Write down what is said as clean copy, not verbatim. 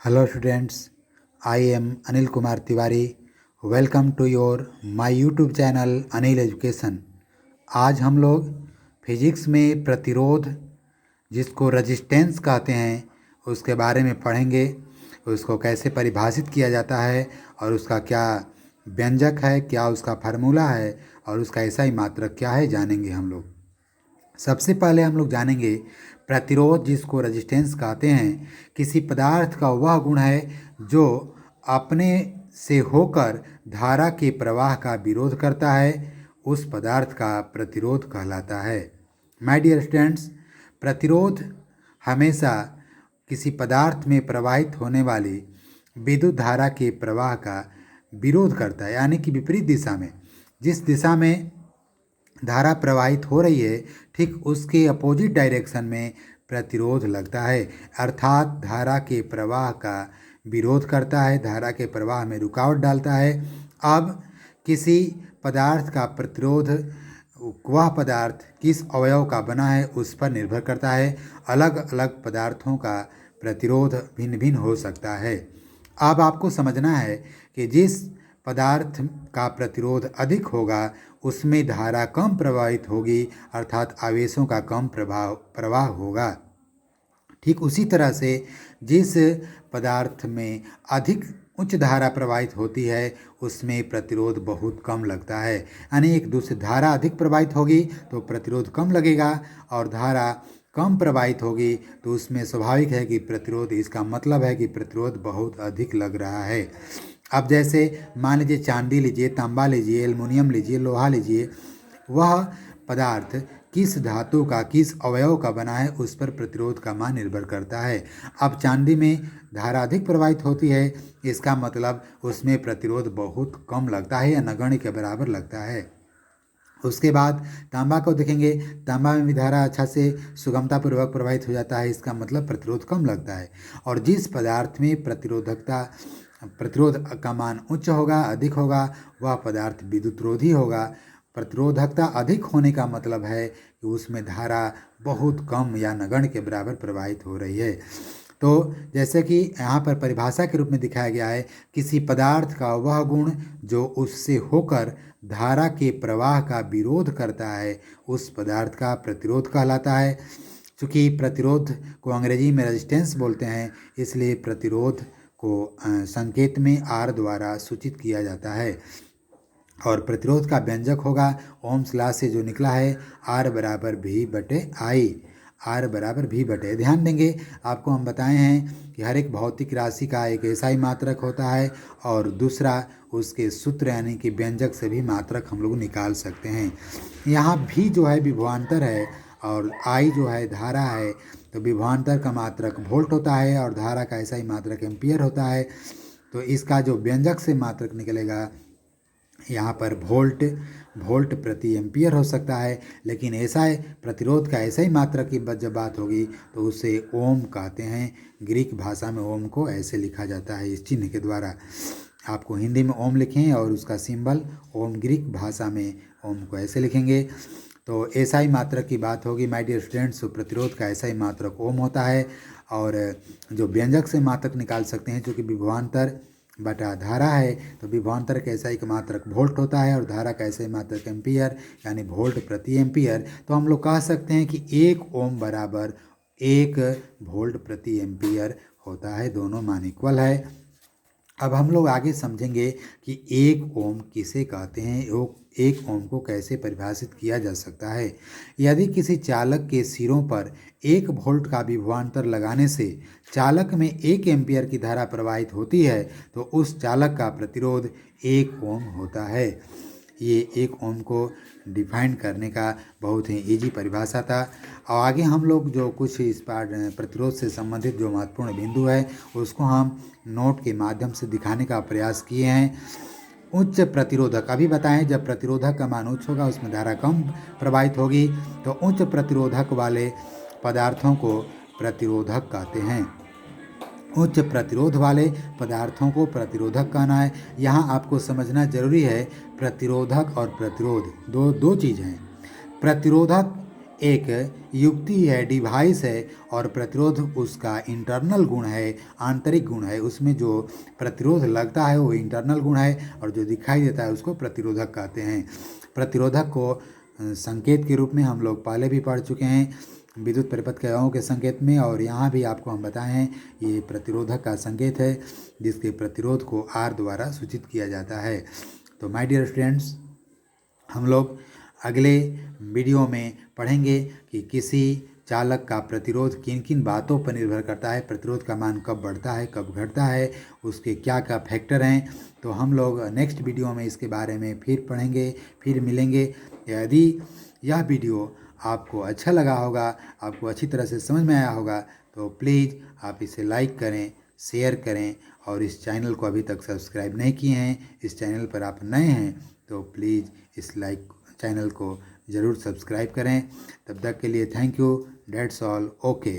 Hello students, I am Anil Kumar Tiwari. Welcome to your my YouTube channel Anil Education. आज हम लोग physics में प्रतिरोध जिसको रेजिस्टेंस कहते हैं उसके बारे में पढ़ेंगे। उसको कैसे परिभाषित किया जाता है और उसका क्या व्यंजक है, क्या उसका फार्मूला है और उसका SI मात्रक क्या है, जानेंगे हम लोग। सबसे पहले हम लोग जानेंगे प्रतिरोध जिसको रेजिस्टेंस कहते हैं। किसी पदार्थ का वह गुण है जो अपने से होकर धारा के प्रवाह का विरोध करता है, उस पदार्थ का प्रतिरोध कहलाता है। माय डियर स्टूडेंट्स, प्रतिरोध हमेशा किसी पदार्थ में प्रवाहित होने वाली विद्युत धारा के प्रवाह का विरोध करता है, यानी कि विपरीत दिशा में। जिस दिशा में धारा प्रवाहित हो रही है ठीक उसके अपोजिट डायरेक्शन में प्रतिरोध लगता है, अर्थात धारा के प्रवाह का विरोध करता है, धारा के प्रवाह में रुकावट डालता है। अब किसी पदार्थ का प्रतिरोध वह पदार्थ किस अवयव का बना है उस पर निर्भर करता है। अलग अलग पदार्थों का प्रतिरोध भिन्न भिन्न हो सकता है। अब आपको समझना है कि जिस पदार्थ का प्रतिरोध अधिक होगा उसमें धारा कम प्रवाहित होगी, अर्थात आवेशों का कम प्रवाह होगा। ठीक उसी तरह से जिस पदार्थ में अधिक उच्च धारा प्रवाहित होती है उसमें प्रतिरोध बहुत कम लगता है। यानी एक दूसरी धारा अधिक प्रवाहित होगी तो प्रतिरोध कम लगेगा और धारा कम प्रवाहित होगी तो उसमें स्वाभाविक है कि प्रतिरोध, इसका मतलब है कि प्रतिरोध बहुत अधिक लग रहा है। अब जैसे मान लीजिए चांदी लीजिए, तांबा लीजिए, एल्युमिनियम लीजिए, लोहा लीजिए, वह पदार्थ किस धातु का किस अवयव का बना है उस पर प्रतिरोध का मान निर्भर करता है। अब चांदी में धारा अधिक प्रवाहित होती है, इसका मतलब उसमें प्रतिरोध बहुत कम लगता है या नगण्य के बराबर लगता है। उसके बाद तांबा को देखेंगे, तांबा में भी धारा अच्छा से सुगमतापूर्वक प्रवाहित हो जाता है, इसका मतलब प्रतिरोध कम लगता है। और जिस पदार्थ में प्रतिरोध का मान उच्च होगा, अधिक होगा, वह पदार्थ विद्युतरोधी होगा। प्रतिरोधकता अधिक होने का मतलब है कि उसमें धारा बहुत कम या नगण्य के बराबर प्रवाहित हो रही है। तो जैसे कि यहाँ पर परिभाषा के रूप में दिखाया गया है, किसी पदार्थ का वह गुण जो उससे होकर धारा के प्रवाह का विरोध करता है उस पदार्थ का प्रतिरोध कहलाता है। चूँकि प्रतिरोध को अंग्रेजी में रेजिस्टेंस बोलते हैं, इसलिए प्रतिरोध को संकेत में R द्वारा सूचित किया जाता है। और प्रतिरोध का व्यंजक होगा ओम्स लॉ से जो निकला है R बराबर V/I। R बराबर V/I। ध्यान देंगे, आपको हम बताए हैं कि हर एक भौतिक राशि का एक SI मात्रक होता है और दूसरा उसके सूत्र यानी कि व्यंजक से भी मात्रक हम लोग निकाल सकते हैं। यहाँ V जो है विभवांतर है और I जो है धारा है, तो विभवांतर का मात्रक वोल्ट होता है और धारा का SI मात्रक एम्पियर होता है। तो इसका जो व्यंजक से मात्रक निकलेगा यहाँ पर वोल्ट प्रति एम्पियर हो सकता है, लेकिन SI प्रतिरोध का SI मात्रक की जब बात होगी तो उसे ओम कहते हैं। ग्रीक भाषा में ओम को ऐसे लिखा जाता है, इस चिन्ह के द्वारा। आपको हिंदी में ओम लिखें और उसका सिंबल ओम, ग्रीक भाषा में ओम को ऐसे लिखेंगे। तो SI मात्रक की बात होगी माय डियर स्टूडेंट्स, प्रतिरोध का SI मात्रक ओम होता है। और जो व्यंजक से मात्रक निकाल सकते हैं, चूँकि विभवांतर बटा धारा है तो विभवांतर का SI का मात्रक वोल्ट होता है और धारा का SI मात्रक एम्पियर यानी वोल्ट प्रति एम्पियर। तो हम लोग कह सकते हैं कि 1 ओम बराबर 1 वोल्ट प्रति एम्पियर होता है, दोनों मान इक्वल है। अब हम लोग आगे समझेंगे कि 1 ओम किसे कहते हैं, 1 ओम को कैसे परिभाषित किया जा सकता है। यदि किसी चालक के सिरों पर 1 वोल्ट का विभवांतर लगाने से चालक में 1 एम्पियर की धारा प्रवाहित होती है तो उस चालक का प्रतिरोध 1 ओम होता है। ये 1 ओम को डिफाइन करने का बहुत ही इजी परिभाषा था। और आगे हम लोग जो कुछ इस प्रतिरोध से संबंधित जो महत्वपूर्ण बिंदु है उसको हम नोट के माध्यम से दिखाने का प्रयास किए हैं। उच्च प्रतिरोधक, अभी बताएं जब प्रतिरोधक का मान उच्च होगा उसमें धारा कम प्रवाहित होगी, तो उच्च प्रतिरोधक वाले पदार्थों को प्रतिरोधक कहते हैं। उच्च प्रतिरोध वाले पदार्थों को प्रतिरोधक कहना है। यहाँ आपको समझना जरूरी है, प्रतिरोधक और प्रतिरोध दो चीज़ हैं। प्रतिरोधक एक युक्ति है, डिवाइस है, और प्रतिरोध उसका इंटरनल गुण है, आंतरिक गुण है। उसमें जो प्रतिरोध लगता है वो इंटरनल गुण है, और जो दिखाई देता है उसको प्रतिरोधक कहते हैं। प्रतिरोधक को संकेत के रूप में हम लोग पहले भी पढ़ चुके हैं, विद्युत परिपथ क्रियाओं के संकेत में, और यहाँ भी आपको हम बताए हैं ये प्रतिरोधक का संकेत है, जिसके प्रतिरोध को R द्वारा सूचित किया जाता है। तो माय डियर स्टूडेंट्स, हम लोग अगले वीडियो में पढ़ेंगे कि किसी चालक का प्रतिरोध किन किन बातों पर निर्भर करता है, प्रतिरोध का मान कब बढ़ता है कब घटता है, उसके क्या क्या फैक्टर हैं। तो हम लोग नेक्स्ट वीडियो में इसके बारे में फिर पढ़ेंगे, फिर मिलेंगे। यदि यह वीडियो आपको अच्छा लगा होगा, आपको अच्छी तरह से समझ में आया होगा, तो प्लीज़ आप इसे लाइक करें, शेयर करें, और इस चैनल को अभी तक सब्सक्राइब नहीं किए हैं, इस चैनल पर आप नए हैं तो प्लीज़ इस चैनल को ज़रूर सब्सक्राइब करें। तब तक के लिए thank you, that's all, okay.